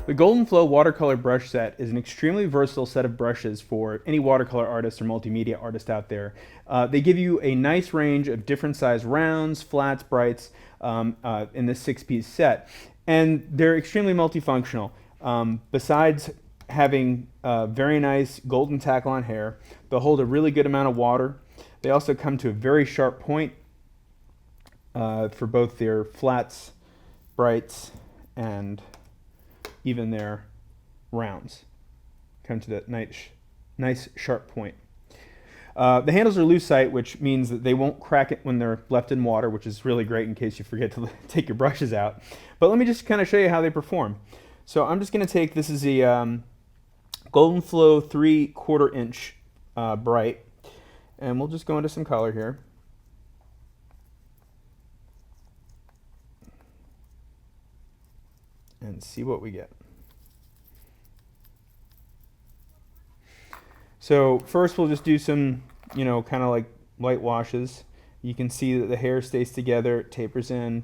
The Gold-N-Flo watercolor brush set is an extremely versatile set of brushes for any watercolor artist or multimedia artist out there. They give you a nice range of different size rounds, flats, brights in this 6-piece set. And they're extremely multifunctional. Besides having very nice golden Taklon hair, they'll hold a really good amount of water. They also come to a very sharp point for both their flats, brights, and even their rounds. Come to that nice sharp point. The handles are lucite, which means that they won't crack it when they're left in water, which is really great in case you forget to take your brushes out. But let me just kind of show you how they perform. So I'm just going to take, this is the Gold-N-Flo 3/4 inch bright, and we'll just go into some color here. And see what we get. So first we'll just do some, kind of like light washes. You can see that the hair stays together, it tapers in,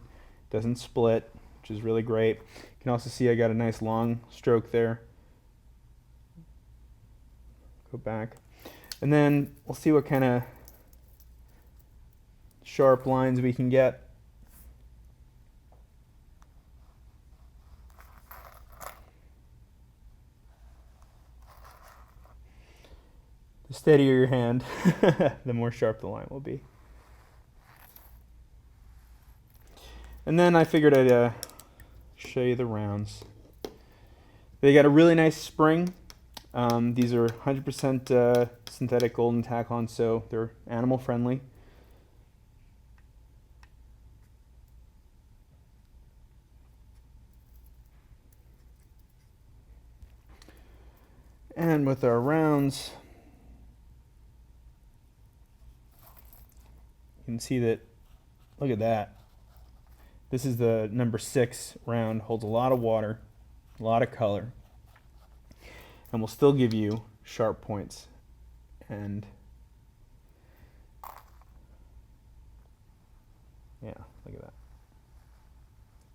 doesn't split, which is really great. You can also see I got a nice long stroke there. Go back. And then we'll see what kind of sharp lines we can get. The steadier your hand, the more sharp the line will be. And then I figured I'd show you the rounds. They got a really nice spring. These are 100% synthetic golden Taklon, so they're animal friendly. And with our rounds, you can see that, look at that. This is the number 6 round, holds a lot of water, a lot of color, and will still give you sharp points. And yeah, look at that.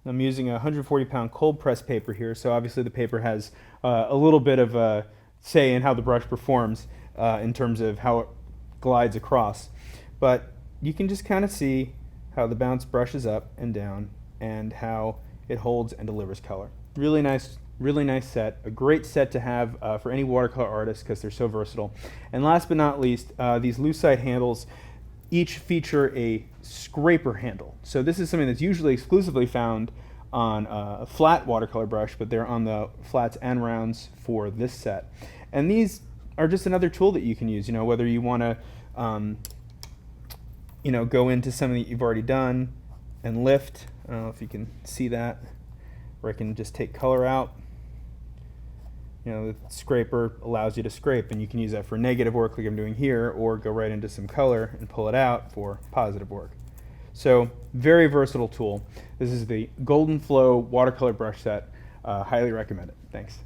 I'm using a 140-pound cold press paper here, so obviously the paper has a little bit of a say in how the brush performs in terms of how it glides across. But you can just kind of see how the bounce brushes up and down and how it holds and delivers color. Really nice set. A great set to have for any watercolor artist because they're so versatile. And last but not least, these lucite handles each feature a scraper handle. So this is something that's usually exclusively found on a flat watercolor brush, but they're on the flats and rounds for this set. And these are just another tool that you can use, whether you want to go into something that you've already done and lift. I don't know if you can see that, or I can just take color out. The scraper allows you to scrape, and you can use that for negative work like I'm doing here, or go right into some color and pull it out for positive work. So very versatile tool. This is the Gold-N-Flo watercolor brush set. Highly recommend it. Thanks.